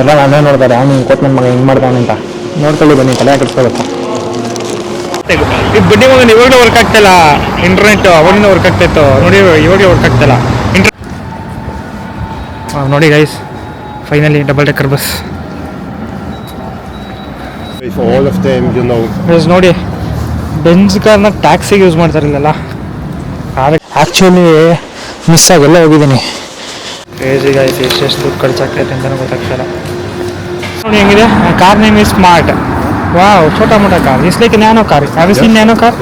ಎಲ್ಲ ನಾನೇ ನೋಡ್ತಾರೆ ಅವ್ನು ಹಿಂಗೆ ಕೊಟ್ಟು ನನ್ನ ಮಗ ಹಿಂಗೆ ಮಾಡ್ತಾನೆ ಅಂತ ನೋಡ್ಕೊಳ್ಳಿ ಬನ್ನಿ ತಲೆ ಕೆಡಿಸ್ಕೋಬೇಕು. ಈಗ ಬಡ್ಡಿ ಮಗನ ಇವಾಗಲೇ ವರ್ಕ್ ಆಗ್ತಾಯಿಲ್ಲ ಇಂಟರ್ನೆಟ್, ಅವಾಗಿಂದ ವರ್ಕ್ ಆಗ್ತಾಯಿತ್ತು ನೋಡಿ, ಇವಾಗಲೇ ವರ್ಕ್ ಆಗ್ತಾಯಿಲ್ಲ ನೋಡಿ guys, finally double decker bus. ನೋಡಿ ಬೆಂಜ್ ಕಾರ್ನ ಟ್ಯಾಕ್ಸಿಗೆ ಯೂಸ್ ಮಾಡ್ತಾರಿಲ್ಲ, ಆ್ಯಕ್ಚುಲಿ ಮಿಸ್ ಆಗೆಲ್ಲ ಹೋಗಿದ್ದೀನಿ. ಕ್ರೇಜಿ ಗೈಸ್, ಎಷ್ಟೆಷ್ಟು ದುಡ್ಡು ಖರ್ಚಾಗ್ತೈತೆ ಅಂತಲೂ ಗೊತ್ತಾಗ್ತಾಯಿಲ್ಲ. ನೋಡಿ ಹೆಂಗಿದೆ car name is smart. Wow, छोटा मोटा car, it's like a nano car. Have you seen nano car?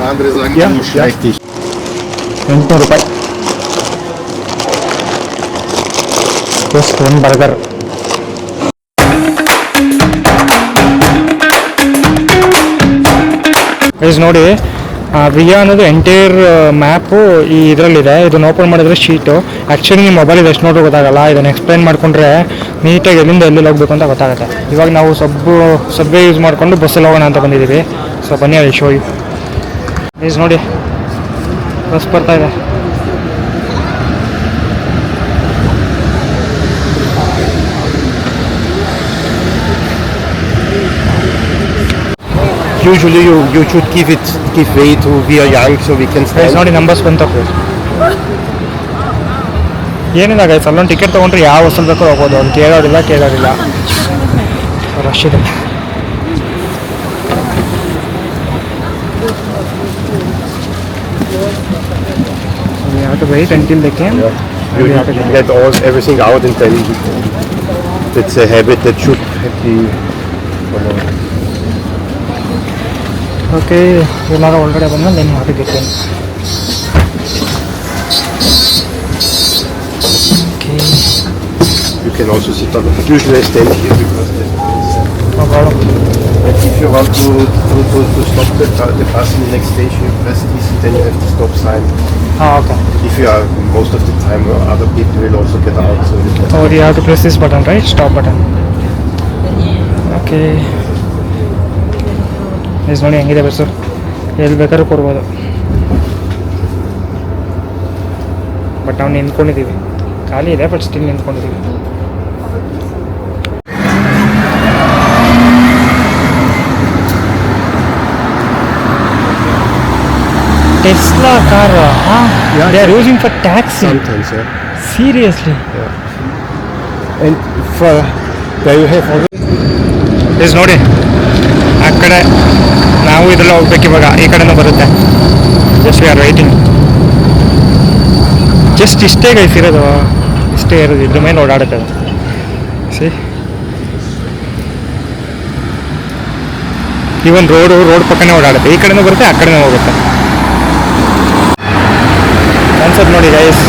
$800. Just ಒಂದು ಬರ್ಗರ್. ಗೈಸ್ ನೋಡಿ, ವಿಯಾ ಅನ್ನೋದು ಎಂಟೈರ್ ಮ್ಯಾಪು ಈ ಇದರಲ್ಲಿದೆ. ಇದನ್ನು ಓಪನ್ ಮಾಡಿದ್ರೆ ಶೀಟು. ಆ್ಯಕ್ಚುಲಿ ನಿಮ್ಮ ಮೊಬೈಲಿಗೆ ಎಷ್ಟು ನೋಡ್ರೂ ಗೊತ್ತಾಗಲ್ಲ. ಇದನ್ನು ಎಕ್ಸ್ಪ್ಲೈನ್ ಮಾಡಿಕೊಂಡ್ರೆ ನೀಟಾಗಿ ಎಲ್ಲಿಂದ ಎಲ್ಲಿ ಹೋಗ್ಬೇಕು ಅಂತ ಗೊತ್ತಾಗುತ್ತೆ. ಇವಾಗ ನಾವು ಸಬ್ವೇ ಯೂಸ್ ಮಾಡಿಕೊಂಡು ಬಸ್ಸಲ್ಲಿ ಹೋಗೋಣ ಅಂತ ಬಂದಿದ್ದೀವಿ. ಸೊ ಬನ್ನಿ ಅಲ್ಲಿ ಶೋ ಯು. ಗೈಸ್ ನೋಡಿ, ಬಸ್ ಬರ್ತಾ ಇದೆ. Usually you should give way to we are young so we can stand. ನೋಡಿ ನಂಬರ್ಸ್ ಬಂತು. ಏನಿಲ್ಲ ಗೈಸ್, ಅಲ್ಲೊಂದು ಟಿಕೆಟ್ ತೊಗೊಂಡ್ರೆ ಯಾವ ಬಸ್ಸಲ್ಲಿ ಬೇಕೋ ಹೋಗ್ಬೋದು. ಅವ್ನು ಕೇಳೋರಿಲ್ಲ ರಶ್ ಇದೆ. We have to wait until they came. You get everything out and then it's a habit that should be followed. Okay, ಎಲ್ಲರೂ ಒಳಗಡೆ ಬಂದು ನಾನು ಮಾತಾಡ್ತೀನಿ. Okay, You can also sit on the usually I stand here because no problem. if you want to stop the bus in the next station, you press this and then you have the stop sign. ಹಾಂ, okay. If you are most of the time other people will also get out, so you have to press this button, right? Stop button. Okay guys ನೋಡಿ ಹೆಂಗಿದೆ bus, ಎಲ್ಲಿ ಬೇಕಾದ್ರೂ ಕೊಡ್ಬೋದು. But ನಾವು ನಿಂತ್ಕೊಂಡಿದ್ದೀವಿ, ಖಾಲಿ ಇದೆ ಬಟ್ ಸ್ಟಿಲ್ ನಿಂತ್ಕೊಂಡಿದ್ದೀವಿ. Tesla car, they are using for taxi. sometimes, yeah. Seriously? And for there you have all. Guys ನೋಡಿ, ಆ ಕಡೆ ನಾವು ಇದೆಲ್ಲ ಹೋಗ್ಬೇಕು. ಇವಾಗ ಈ ಕಡೆನೂ ಬರುತ್ತೆ. Just we are waiting. Just ಇಷ್ಟೇ ಗೈಸ್ ಇರೋದು, ಇಷ್ಟೇ ಇರೋದು. ಇದ್ರ ಮೇಲೆ ಓಡಾಡುತ್ತೆ ಅದು. ಸಿ, ಈವನ್ ರೋಡ್ ಪಕ್ಕನೇ ಓಡಾಡುತ್ತೆ. ಈ ಕಡೆನೂ ಬರುತ್ತೆ, ಆ ಕಡೆನೂ ಹೋಗುತ್ತೆ. ಕಾನ್ಸೆಪ್ಟ್ ನೋಡಿ ಗೈಸ್.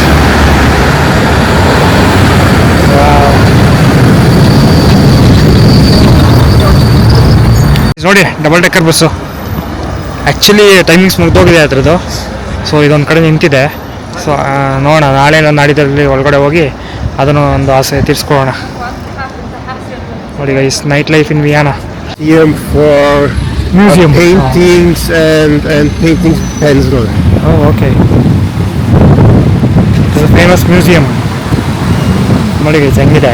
ನೋಡಿ double decker bus. Actually timings ಮುಗ್ದೋಗಿದೆ ಅದ್ರದ್ದು. ಸೊ ಇದೊಂದು ಕಡೆ ನಿಂತಿದೆ. ಸೊ ನೋಡೋಣ, ನಾಳೆ ನಾಡಿದ್ರಲ್ಲಿ ಒಳಗಡೆ ಹೋಗಿ ಅದನ್ನು ಒಂದು ಆಸೆ ತೀರಿಸ್ಕೊಳ್ಳೋಣ. ನೋಡಿ guys, night life in ವಿಯಾನ. For Museum. paintings and painting pencil. Okay, famous museum. ನೋಡಿ ಗೈಸ್ ಹೆಂಗಿದೆ.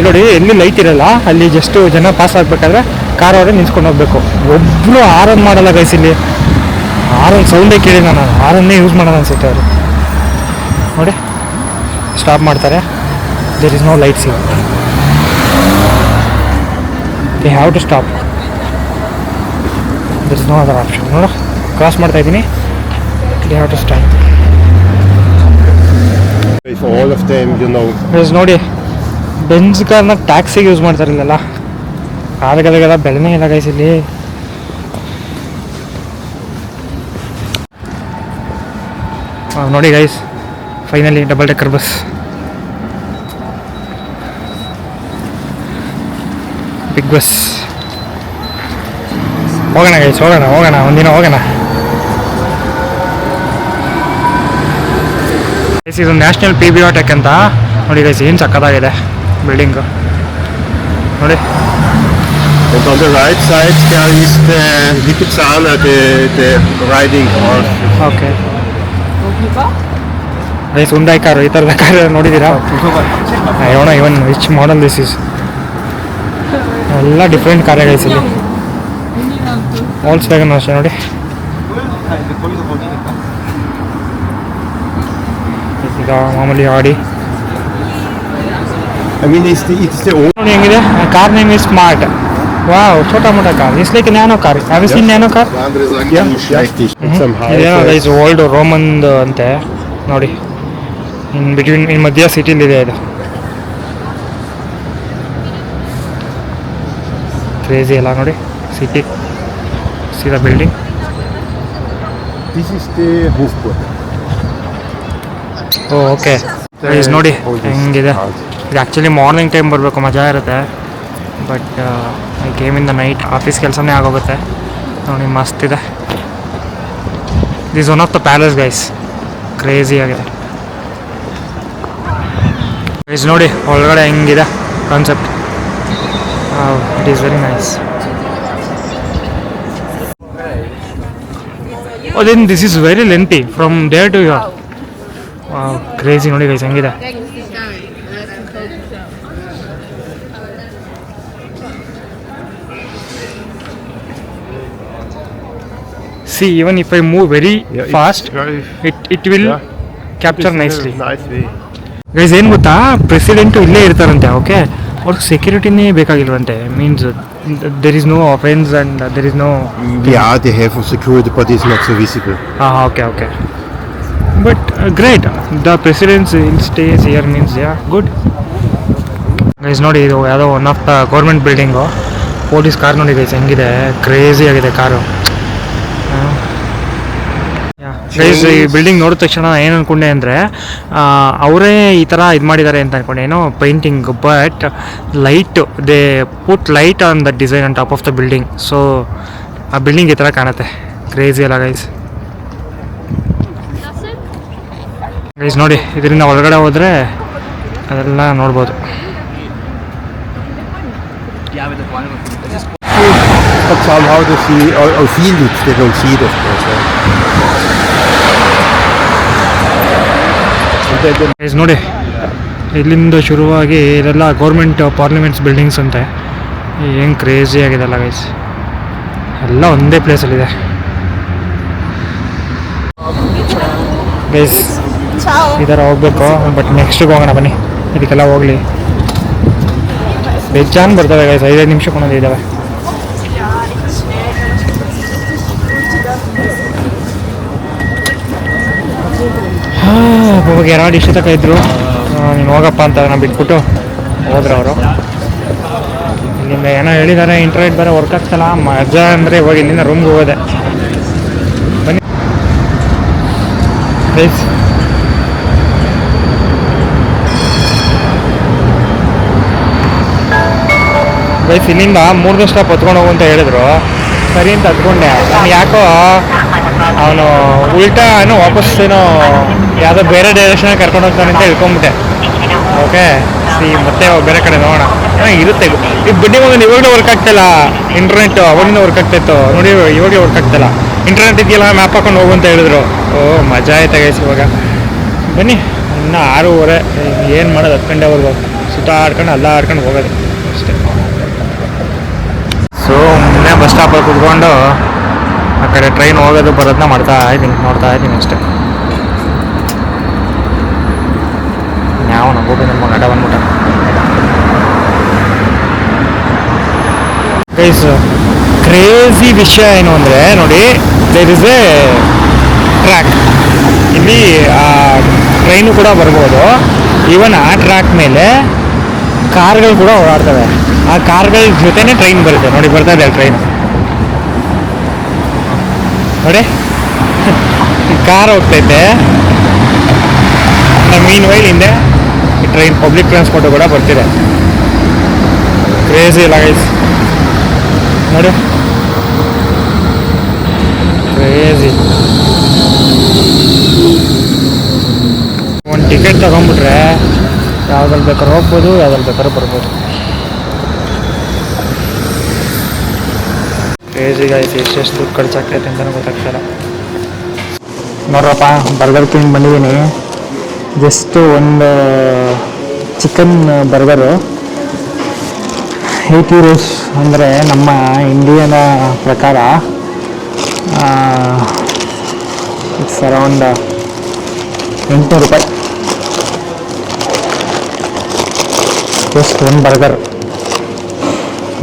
ನೋಡಿ, ಎಲ್ಲಿ ಲೈಟ್ ಇರಲ್ಲ ಅಲ್ಲಿ ಜಸ್ಟ್ ಜನ ಪಾಸ್ ಆಗಬೇಕಾದ್ರೆ ಕಾರ್ ಅವರೇ ನಿಂತ್ಕೊಂಡು ಹೋಗ್ಬೇಕು. ಒಬ್ಬರು ಆರನ್ ಮಾಡಲ್ಲ ಗೈಸ್. ಇಲ್ಲಿ ಆರನ್ ಸೌಂಡೇ ಕೇಳಿಲ್ಲ ನಾನು. ಆರನ್ನೇ ಯೂಸ್ ಮಾಡೋದು ಅನ್ಸುತ್ತೆ ಅವರು. ನೋಡಿ, ಸ್ಟಾಪ್ ಮಾಡ್ತಾರೆ. ದೇರ್ ಇಸ್ ನೋ ಲೈಟ್ಸ್ ಇವಾಗ. They have to stop. There is no other option. ನೋಡು, ಕ್ರಾಸ್ ಮಾಡ್ತಾ ಇದ್ದೀನಿ. They have to stop. For all of them, guys ನೋಡಿ, ಬೆಂಜ್ ಕಾರ್ನ ಟ್ಯಾಕ್ಸಿಗೆ ಯೂಸ್ ಮಾಡ್ತಾರಿಲ್ಲ, ಕಾರ್ಗಳಿಗೆಲ್ಲ ಬೆಲೆನೇ ಇಲ್ಲ ಗೈಸ್ ಇಲ್ಲಿ. ನೋಡಿ guys, finally double decker bus. Big bus. ಹೋಗೋಣ ಗೈಸ್, ಹೋಗೋಣ ಒಂದಿನ ಹೋಗೋಣ. ಗೈಸ್ ಇದು ನ್ಯಾಷನಲ್ ಪಿಬಿಯೋಟೆಕ್ ಅಂತ. ನೋಡಿ ಗೈಸ್, ಏನು ಸಕ್ಕತ್ತಾಗಿದೆ ಬಿಲ್ಡಿಂಗು ನೋಡಿ. And on the right side there is the Lipizzaner, the riding horse. Okay, guys Hyundai car, ಈ ಥರದ ಕಾರ್ ನೋಡಿದ್ದೀರಾ? ಅಯ್ಯೋಣ ಇವನ್ ವಿಚ್ ಮಾಡಲ್ ದಿಸ್ ಇಸ್. ಎಲ್ಲ ಡಿಫ್ರೆಂಟ್ ಕಾರೇ ಗೈಸ್ ಇಲ್ಲಿ. ವಾಲ್ಸ್ ವ್ಯಾಗನ್ ಅಷ್ಟೇ ನೋಡಿ. ಈಗ ಮಾಮೂಲಿ ಆಡಿ I mean, it's the old. ನೋಡಿ ಹೆಂಗಿದೆ. Car name is smart. Wow, ಛೋಟಾ ಮೋಟಾ car. It's like Nano car. Have you seen Nano car? Richtig. Mit some ಇದೇನೋ high. ಗೈಸ್ ಓಲ್ಡ್ ರೋಮನ್ ಅಂತೆ ನೋಡಿ. ಇನ್ ಮಧ್ಯ ಸಿಟಿಲಿದೆ ಇದು. ಕ್ರೇಜಿ ಎಲ್ಲ ನೋಡಿ ಸಿಟಿ. ಸೀದಾ building. This is the Hofburg. Okay guys ನೋಡಿ ಹೆಂಗಿದೆ. ಇದು ಆ್ಯಕ್ಚುಲಿ ಮಾರ್ನಿಂಗ್ ಟೈಮ್ ಬರಬೇಕು, ಮಜಾ ಇರುತ್ತೆ. But I came in the night. Office ಕೆಲಸನೇ ಆಗೋಗುತ್ತೆ ನೋಡಿ. ಮಸ್ತ್ ಇದೆ. This one of the palace guys. Crazy ಆಗಿದೆ ಗೈಸ್. ನೋಡಿ ಒಳಗಡೆ ಹೆಂಗಿದೆ concept. It is very nice. Oh, then this is very lengthy from there to here. Wow, crazy ನೋಡಿ ಗೈಸ್ ಹೆಂಗಿದೆ. See, even if I move very fast, it will capture nicely. Nicely. Guys ಏನು ಗೊತ್ತಾ, president ಇಲ್ಲೇ ಇರ್ತಾರಂತೆ. Okay, ಅವ್ರಿಗೆ ಸೆಕ್ಯೂರಿಟಿನೇ ಬೇಕಾಗಿಲ್ವಂತೆ. Means there is no offense and there is no. Yeah, they have a security, but it's not so visible. Okay. But great. The president stays here means yeah, good. Guys, ನೋಡಿ ಇದು ಯಾವುದೋ one of the government building. Police car ನೋಡಿ guys ಹೆಂಗಿದೆ. Crazy ಆಗಿದೆ car. Guys ಈ building ನೋಡಿದ ತಕ್ಷಣ ಏನು ಅಂದ್ಕೊಂಡೆ ಅಂದರೆ ಅವರೇ ಈ ಥರ ಇದು ಮಾಡಿದ್ದಾರೆ ಅಂತ ಅಂದ್ಕೊಂಡೆ. ಏನೋ painting, but light they put light on the design on top of the building. So ಆ ಬಿಲ್ಡಿಂಗ್ ಈ ಥರ ಕಾಣುತ್ತೆ. ಕ್ರೇಜಿ ಅಲ್ಲ ಗೈಸ್. ಗೈಸ್ ನೋಡಿ ಇದರಿಂದ ಒಳಗಡೆ ಹೋದರೆ ಅದೆಲ್ಲ ನೋಡ್ಬೋದು. But somehow they see or feel it. They don't see it, of course. Guys ನೋಡಿ ಇಲ್ಲಿಂದ ಶುರುವಾಗಿ ಇದೆಲ್ಲ ಗೌರ್ಮೆಂಟ್ ಪಾರ್ಲಿಮೆಂಟ್ಸ್ ಬಿಲ್ಡಿಂಗ್ಸ್ ಅಂತೆ. ಏನು ಕ್ರೇಜಿ ಆಗಿದೆಲ್ಲ ಗೈಸ್. ಎಲ್ಲ ಒಂದೇ ಪ್ಲೇಸಲ್ಲಿದೆ ಗೈಸ್. ಈ ಥರ ಹೋಗ್ಬೇಕು. ಬಟ್ ನೆಕ್ಸ್ಟಿಗೆ ಹೋಗೋಣ ಬನ್ನಿ. ಇದಕ್ಕೆಲ್ಲ ಹೋಗಲಿ ಬೇಜಾನ್ ಬರ್ತವೆ ಗೈಸ್. 5 ನಿಮಿಷಕ್ಕೆ ಒಂದೊಂದು ಇದ್ದಾವೆ. ಹೋಗಿ 2 ಇಷ್ಟು ತನಕ ಇದ್ದರು. ನೀನು ಹೋಗಪ್ಪ ಅಂತ ನಾನು ಬಿಟ್ಬಿಟ್ಟು ಹೋದ್ರು ಅವರು. ಇಲ್ಲಿಂದ ಏನೋ ಹೇಳಿದ್ದಾರೆ, ಇಂಟರ್ನೆಟ್ ಬೇರೆ ವರ್ಕ್ ಆಗ್ತಲ್ಲ. ಮಜಾ ಅಂದರೆ ಇವಾಗ ಇಲ್ಲಿಂದ ರೂಮ್ಗೆ ಹೋಗೋದೆ. ಬನ್ನಿ ಗೈಸ್. ಗೈಸ್ ಇಲ್ಲಿಂದ 3 ಸ್ಟಾಪ್ ಹೊತ್ಕೊಂಡು ಹೋಗು ಅಂತ ಹೇಳಿದ್ರು. ಸರಿ ಅಂತ ಹತ್ಕೊಂಡೆ. ನಾನು ಯಾಕೋ ಅವನು ಉಲ್ಟಾ ಏನೋ ವಾಪಸ್ ಏನೋ ಯಾವುದೋ ಬೇರೆ ಡೈರೆಕ್ಷನ್ ಕರ್ಕೊಂಡು ಹೋಗ್ತಾನೆ ಅಂತ ಹೇಳ್ಕೊಂಬಿಟ್ಟೆ. ಓಕೆ, ಮತ್ತೆ ಬೇರೆ ಕಡೆ ನೋಡೋಣ. ಇರುತ್ತೆ ಈ ಬಿಲ್ಡಿಂಗ್ ಒಂದು ಇವಾಗಲೇ ವರ್ಕ್ ಆಗ್ತಾಯಿಲ್ಲ. ಇಂಟರ್ನೆಟ್ ಅವಾಗಿಂದ ವರ್ಕ್ ಆಗ್ತಾಯಿತ್ತು ನೋಡಿ, ಇವಾಗಲೇ ವರ್ಕ್ ಆಗ್ತಾಯಿಲ್ಲ. ಇಂಟರ್ನೆಟ್ ಇದೆಯಲ್ಲ, ಮ್ಯಾಪ್ ಹಾಕೊಂಡು ಹೋಗು ಅಂತ ಹೇಳಿದ್ರು. ಮಜಾ ಆಯ್ತಾ ಗೈಸ್. ಇವಾಗ ಬನ್ನಿ, ಇನ್ನು 6:30. ಏನು ಮಾಡೋದು, 10 ಗಂಟೆವರೆಗೂ ಸುತ್ತಾಡ್ಕೊಂಡು ಎಲ್ಲ ಆಡ್ಕೊಂಡು ಹೋಗೋದು ಅಷ್ಟೇ. ಸೊ ಮುನ್ನೆ ಬಸ್ ಸ್ಟಾಪಲ್ಲಿ ಕುತ್ಕೊಂಡು ಆ ಕಡೆ ಟ್ರೈನ್ ಹೋಗೋದು ಬರೋದನ್ನ ನೋಡ್ತಾ ಇದ್ದೀನಿ ಅಷ್ಟೇ. ಯಾವ ನಗೋದು ನಮ್ಮ ಗಡ ಬಂದ್ಬಿಟ್ಟ ಗೈಸ್. ಕ್ರೇಜಿ ವಿಷಯ ಏನು ಅಂದರೆ ನೋಡಿ, ದೇರ್ ಇಸ್ ಎ ಟ್ರ್ಯಾಕ್. ಇಲ್ಲಿ ಟ್ರೈನು ಕೂಡ ಬರ್ಬೋದು. ಈವನ್ ಆ ಟ್ರ್ಯಾಕ್ ಮೇಲೆ ಕಾರ್ಗಳು ಕೂಡ ಓಡಾಡ್ತವೆ. ಆ ಕಾರ್ಗಳ ಜೊತೆನೇ ಟ್ರೈನ್ ಬರುತ್ತೆ ನೋಡಿ. ಬರ್ತಾ ಇದೆ ಟ್ರೈನ್ ನೋಡಿ. ಕಾರ್ ಹೋಗ್ತೈತೆ, ಮೀನ್ ವೈಲ್ ಹಿಂದೆ ಟ್ರೈನ್, ಪಬ್ಲಿಕ್ ಟ್ರಾನ್ಸ್ಪೋರ್ಟ್ ಕೂಡ ಬರ್ತಿದೆ. ಕ್ರೇಜಿ ಇಲ್ಲ ಗೈಸ್ ನೋಡಿ, ಕ್ರೇಜಿ. ಒಂದು ಟಿಕೆಟ್ ತಗೊಂಡ್ಬಿಟ್ರೆ ಯಾವ್ದ್ರಲ್ಲಿ ಬೇಕಾದ್ರೂ ಹೋಗ್ಬೋದು, ಯಾವ್ದ್ರಲ್ಲಿ ಬೇಕಾದ್ರೂ ಬರ್ಬೋದು. Crazy guys. ಎಷ್ಟೆಷ್ಟು ದುಡ್ಡು ಖರ್ಚಾಗ್ತೈತೆ ಅಂತಲೂ ಗೊತ್ತಾಗ್ತಾಯಿಲ್ಲ. ನೋಡ್ರಪ್ಪ, ಬರ್ಗರ್ ಕಿಂಗ್ ಬಂದಿದ್ದೀನಿ. ಜಸ್ಟ್ ಒಂದು ಚಿಕನ್ ಬರ್ಗರು 80 ರೂಸ್ ಅಂದರೆ ನಮ್ಮ ಇಂಡಿಯನ ಪ್ರಕಾರ ಇಟ್ಸ್ ಅರೌಂಡ್ 800 ರೂಪಾಯಿ. ಜಸ್ಟ್ ಒಂದು ಬರ್ಗರ್,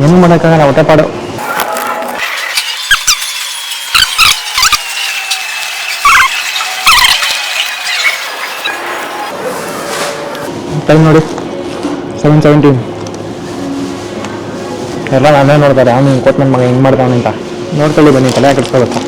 ಏನು ಮಾಡೋಕ್ಕಾಗಲ್ಲ, ಹೊಟ್ಟೆಪಾಡು. ಟೈಮ್ ನೋಡಿ 7:17. ಎಲ್ಲ ನಾನೇ ನೋಡ್ತಾರೆ, ಅವ್ನು ಹಿಂಗೆ ಕೊಟ್ಟು ನನ್ನ ಮಗ ಹಿಂಗೆ ಮಾಡ್ತಾವನು ಅಂತ. ನೋಡ್ಕೊಳ್ಳಿ ಬನ್ನಿ, ತಲೆ ಕೆಡ್ಸ್ಕೊಬೇಕು.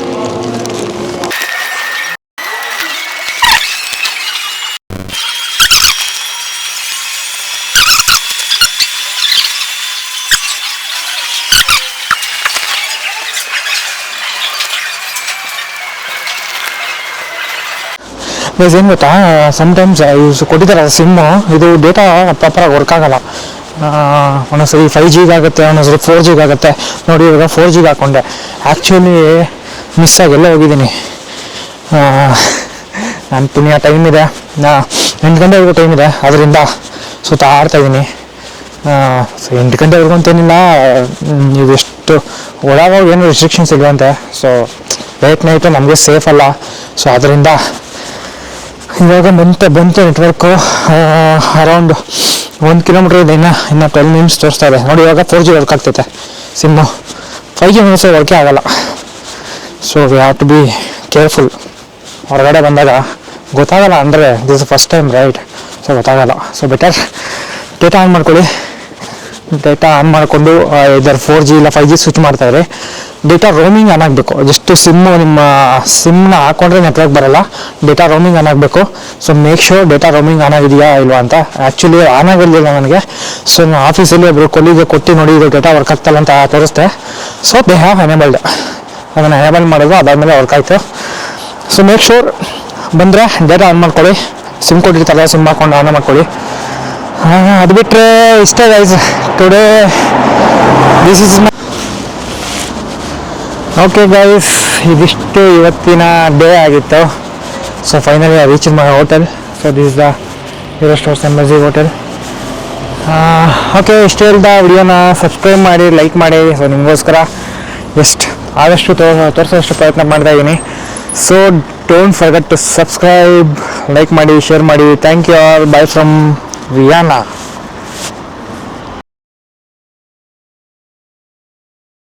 ಏನು ಗೊತ್ತಾ, ಸಮ್ಟೈಮ್ಸ್ ಕೊಟ್ಟಿದ್ದಾರೆ ಸಿಮ್ಮು, ಇದು ಡೇಟಾ ಪ್ರಾಪರಾಗಿ ವರ್ಕ್ ಆಗಲ್ಲ. ಒಂದೊಂದ್ಸರಿ 5G ಆಗುತ್ತೆ, ಒಂದೊಂದ್ಸರಿ 4G ಆಗುತ್ತೆ. ನೋಡಿ ಇವಾಗ 4G ಹಾಕ್ಕೊಂಡೆ, ಆ್ಯಕ್ಚುಲಿ ಮಿಸ್ ಆಗಿ ಎಲ್ಲ ಹೋಗಿದ್ದೀನಿ. ನನ್ನ ಪುಣ್ಯ ಟೈಮ್ ಇದೆ, 8 ಗಂಟೆವರೆಗೂ ಟೈಮ್ ಇದೆ, ಅದರಿಂದ ಸುತ್ತಾಡ್ತಾಯಿದ್ದೀನಿ. 8 ಗಂಟೆವರೆಗೂ ಅಂತೇನಿಲ್ಲ, ಇದೆಷ್ಟು ಒಳಗೋಗಿ ಏನು ರೆಸ್ಟ್ರಿಕ್ಷನ್ಸ್ ಇಲ್ವಂತೆ. ಸೊ ಲೇಟ್ ನೈಟು ನಮಗೆ ಸೇಫ್ ಅಲ್ಲ. ಸೊ ಅದರಿಂದ ಇವಾಗ ಬಂತು ನೆಟ್ವರ್ಕು. ಅರೌಂಡ್ 1 ಕಿಲೋಮೀಟ್ರ್ ಇದೆ, ಇನ್ನು 12 ಮಿನಿಟ್ಸ್ ತೋರಿಸ್ತಾ ಇದೆ. ನೋಡಿ ಇವಾಗ 4G ವರ್ಕ್ ಆಗ್ತೈತೆ ಸಿಮ್ಮು, 5G ವರ್ಕೇ ಆಗಲ್ಲ. So we have to be careful. ಹೊರಗಡೆ ಬಂದಾಗ ಗೊತ್ತಾಗಲ್ಲ, ಅಂದರೆ this first time right, so ಗೊತ್ತಾಗಲ್ಲ. ಸೊ ಬೆಟರ್ ಡೇಟಾ ಆನ್ ಮಾಡ್ಕೊಳ್ಳಿ. ಡೇಟಾ ಆನ್ ಮಾಡಿಕೊಂಡು ಇದರ 4G ಇಲ್ಲ 5G ಸ್ವಿಚ್ ಮಾಡ್ತಾಯಿದ್ರೆ ಡೇಟಾ ರೋಮಿಂಗ್ ಆನ್ ಆಗಬೇಕು. ಜಸ್ಟ್ ನಿಮ್ಮ ಸಿಮ್ನ ಹಾಕ್ಕೊಂಡ್ರೆ ನೆಟ್ವರ್ಕ್ ಬರೋಲ್ಲ, ಡೇಟಾ ರೋಮಿಂಗ್ ಆನ್ ಆಗಬೇಕು. So make sure data roaming on ಆಗಿದೆಯಾ ಇಲ್ವಾ ಅಂತ. ಆ್ಯಕ್ಚುಲಿ ಆನ್ ಆಗಿರಲಿಲ್ಲ ನನಗೆ. ಸೊ ನಾನು ಆಫೀಸಲ್ಲಿ ಒಬ್ಬರು ಕೊಲ್ಲಿಗೆ ಕೊಟ್ಟು ನೋಡಿ ಇದು ಡೇಟಾ ವರ್ಕ್ ಆಗ್ತಲ್ಲ ಅಂತ ತೋರಿಸ್ದೆ. ಸೊ ದೇ ಹ್ಯಾವ್ ಎನೇಬಲ್ಡ್, ಅದನ್ನು ಎನೇಬಲ್ ಮಾಡೋದು, ಅದಾದಮೇಲೆ ವರ್ಕ್ ಆಯಿತು. ಸೊ ಮೇಕ್ ಶೋರ್ ಬಂದರೆ ಡೇಟಾ ಆನ್ ಮಾಡ್ಕೊಳ್ಳಿ. ಸಿಮ್ ಕೊಟ್ಟಿರ್ತಾರೆ, ಸಿಮ್ ಹಾಕ್ಕೊಂಡು ಆನ್ ಮಾಡ್ಕೊಳ್ಳಿ. ಅದು ಬಿಟ್ಟರೆ ಇಷ್ಟೇ guys today. This is okay guys, ಇದಿಷ್ಟು ಇವತ್ತಿನ ಡೇ ಆಗಿತ್ತು. So finally I reach my hotel. So this is the hero stores embassy hotel. Okay, ಇಷ್ಟು ಹೇಳ್ದ ವಿಡಿಯೋನ ಸಬ್ಸ್ಕ್ರೈಬ್ ಮಾಡಿ, ಲೈಕ್ ಮಾಡಿ. ಸೊ ನಿಮಗೋಸ್ಕರ ಆದಷ್ಟು ತೋರಿಸೋಷ್ಟು ಪ್ರಯತ್ನ ಮಾಡ್ತಾ ಇದ್ದೀನಿ. So don't forget to subscribe, like ಮಾಡಿ, ಶೇರ್ ಮಾಡಿ. Thank you all. Bye from Vienna.